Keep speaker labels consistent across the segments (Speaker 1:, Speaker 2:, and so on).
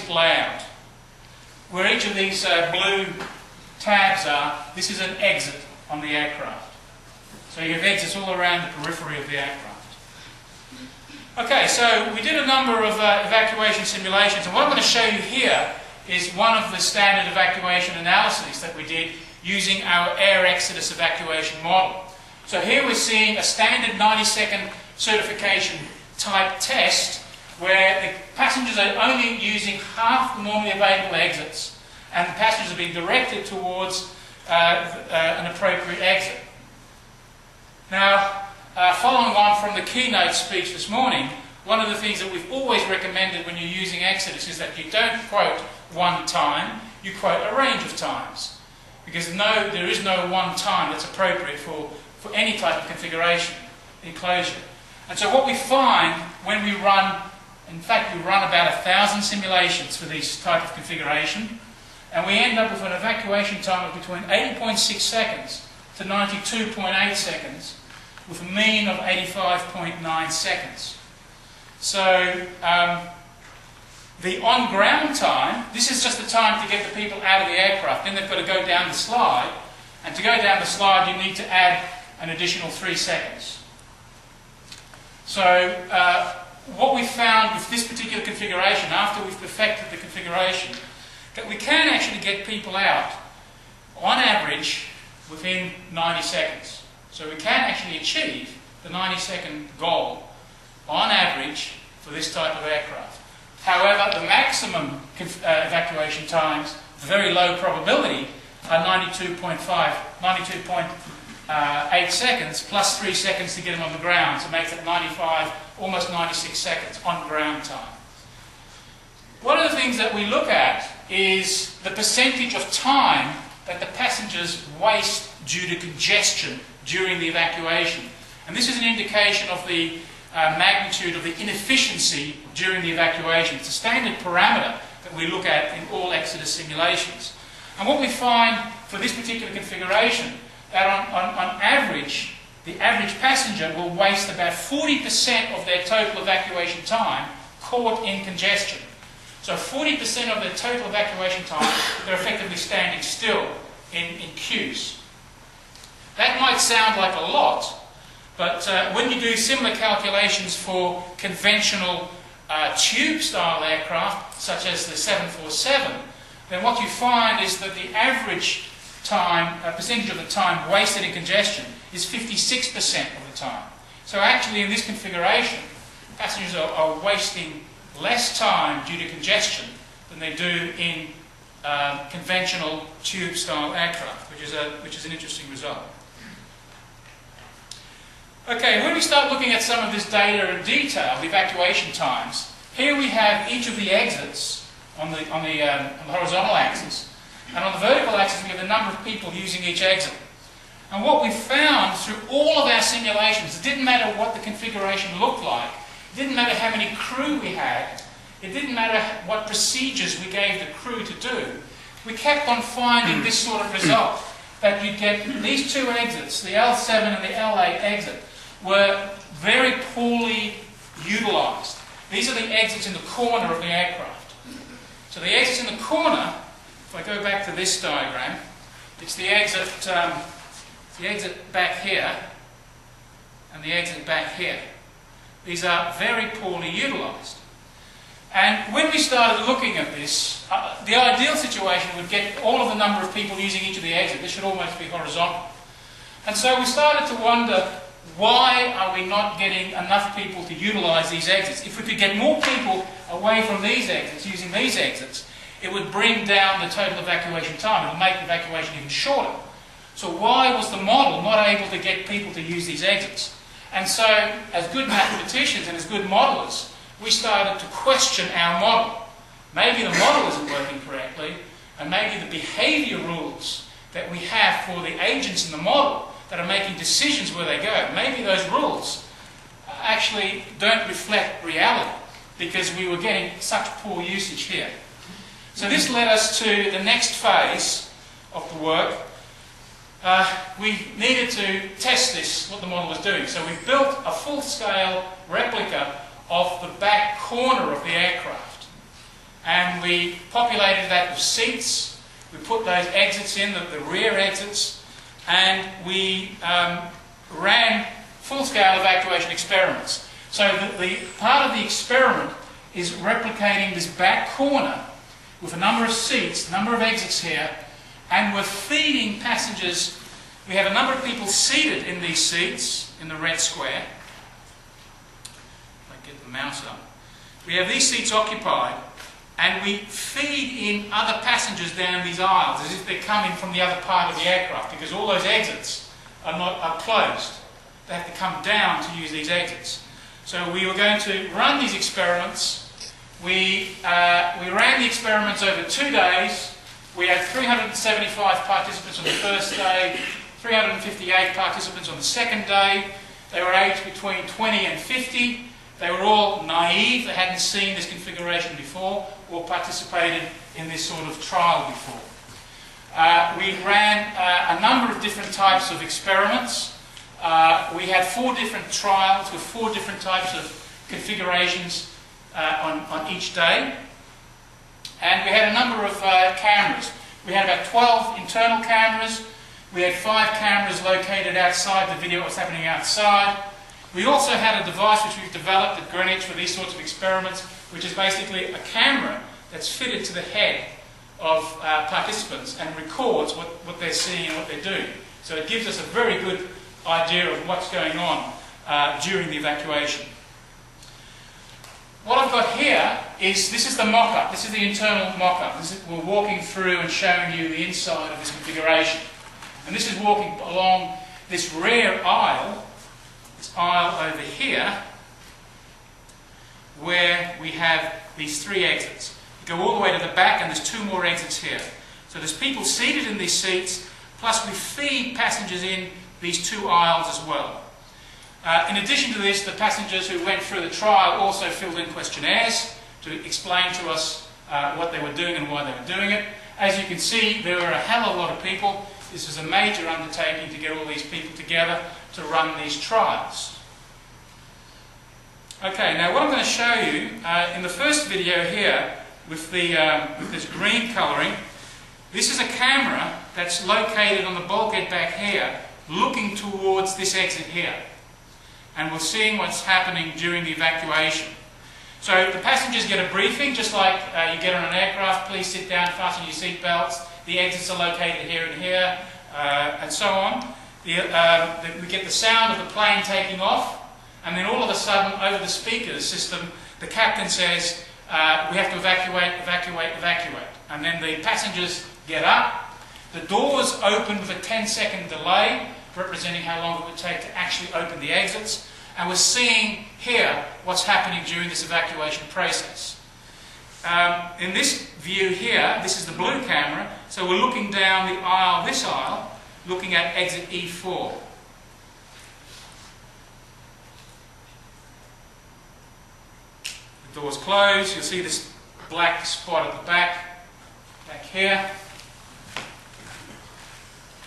Speaker 1: exit layout. Where each of these blue tabs are, this is an exit on the aircraft. So you have exits all around the periphery of the aircraft. Okay, so we did a number of evacuation simulations, and what I'm going to show you here is one of the standard evacuation analyses that we did using our air exodus evacuation model. So here we're seeing a standard 90-second certification type test where the passengers are only using half the normally available exits, and the passengers are being directed towards an appropriate exit. Now, following on from the keynote speech this morning, one of the things that we've always recommended when you're using Exodus is that you don't quote one time, you quote a range of times. Because there is no one time that's appropriate for any type of configuration enclosure. And so what we find when we run, in fact we run about 1,000 simulations for this type of configuration, and we end up with an evacuation time of between 80.6 seconds to 92.8 seconds, with a mean of 85.9 seconds. So the on-ground time, this is just the time to get the people out of the aircraft. Then they've got to go down the slide, and to go down the slide you need to add an additional 3 seconds. So what we found with this particular configuration, after we've perfected the configuration, that we can actually get people out, on average, within 90 seconds. So we can actually achieve the 90-second goal, on average, for this type of aircraft. However, the maximum evacuation times, the very low probability, are 92.8 seconds, plus 3 seconds to get them on the ground, so it makes it 95, almost 96 seconds on ground time. One of the things that we look at is the percentage of time that the passengers waste due to congestion during the evacuation. And this is an indication of the magnitude of the inefficiency during the evacuation. It's a standard parameter that we look at in all Exodus simulations. And what we find for this particular configuration, that on average, the average passenger will waste about 40% of their total evacuation time caught in congestion. So 40% of their total evacuation time, they're effectively standing still in queues. That might sound like a lot, but when you do similar calculations for conventional tube-style aircraft, such as the 747, then what you find is that the average time, percentage of the time wasted in congestion is 56% of the time. So actually in this configuration, passengers are wasting less time due to congestion than they do in conventional tube-style aircraft, which is an interesting result. Okay, when we start looking at some of this data in detail, the evacuation times, here we have each of the exits on the horizontal axis, and on the vertical axis we have the number of people using each exit. And what we found through all of our simulations, it didn't matter what the configuration looked like, it didn't matter how many crew we had, it didn't matter what procedures we gave the crew to do, we kept on finding this sort of result, that you'd get these two exits, the L7 and the L8 exit, were very poorly utilised. These are the exits in the corner of the aircraft. So the exits in the corner, if I go back to this diagram, it's the exit back here and the exit back here. These are very poorly utilised. And when we started looking at this, the ideal situation would get all of the number of people using each of the exits. This should almost be horizontal. And so we started to wonder, why are we not getting enough people to utilise these exits? If we could get more people away from these exits, using these exits, it would bring down the total evacuation time. It would make the evacuation even shorter. So why was the model not able to get people to use these exits? And so, as good mathematicians and as good modelers, we started to question our model. Maybe the model isn't working correctly, and maybe the behaviour rules that we have for the agents in the model that are making decisions where they go, maybe those rules actually don't reflect reality, because we were getting such poor usage here. So this led us to the next phase of the work. We needed to test this, what the model was doing. So we built a full-scale replica of the back corner of the aircraft. and we populated that with seats. We put those exits in, the rear exits, and we ran full-scale evacuation experiments. So the part of the experiment is replicating this back corner with a number of seats, a number of exits here, and we're feeding passengers. We have a number of people seated in these seats in the red square. If I get the mouse up. We have these seats occupied, and we feed in other passengers down these aisles as if they're coming from the other part of the aircraft, because all those exits are closed. They have to come down to use these exits. So we were going to run these experiments. We ran the experiments over 2 days. We had 375 participants on the first day, 358 participants on the second day. They were aged between 20 and 50. They were all naive. They hadn't seen this configuration before or participated in this sort of trial before. We ran a number of different types of experiments. We had 4 different trials with 4 different types of configurations on each day. And we had a number of cameras. We had about 12 internal cameras. We had 5 cameras located outside to video what was happening outside. We also had a device which we've developed at Greenwich for these sorts of experiments, which is basically a camera that's fitted to the head of participants and records what they're seeing and what they're doing. So it gives us a very good idea of what's going on during the evacuation. What I've got here is, this is the mock-up, this is the internal mock-up. We're walking through and showing you the inside of this configuration. And this is walking along this rear aisle, this aisle over here, where we have these 3 exits. You go all the way to the back and there's 2 more exits here. So there's people seated in these seats, plus we feed passengers in these 2 aisles as well. In addition to this, the passengers who went through the trial also filled in questionnaires to explain to us what they were doing and why they were doing it. As you can see, there were a hell of a lot of people. This was a major undertaking to get all these people together to run these trials. Okay, now what I'm going to show you in the first video here with this green colouring, this is a camera that's located on the bulkhead back here, looking towards this exit here. And we're seeing what's happening during the evacuation. So the passengers get a briefing, just like you get on an aircraft. Please sit down, fasten your seat belts. The exits are located here and here, and so on. We get the sound of the plane taking off, and then all of a sudden, over the speakers system, the captain says, we have to evacuate, evacuate, evacuate. And then the passengers get up. The doors open with a 10-second delay, representing how long it would take to actually open the exits. And we're seeing here what's happening during this evacuation process. In this view here, this is the blue camera, so we're looking down the aisle, this aisle, looking at exit E4. The doors close, you'll see this black spot at the back here.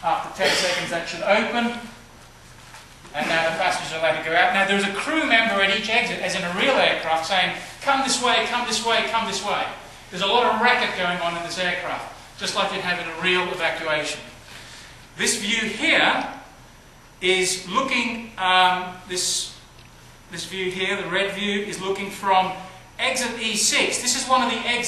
Speaker 1: After 10 seconds that should open, and now the passengers are allowed to go out. Now there's a crew member at each exit, as in a real aircraft, saying, come this way, come this way, come this way. There's a lot of racket going on in this aircraft, just like you'd have in a real evacuation. This view here is looking, this view here, the red view, is looking from exit E6. This is one of the exits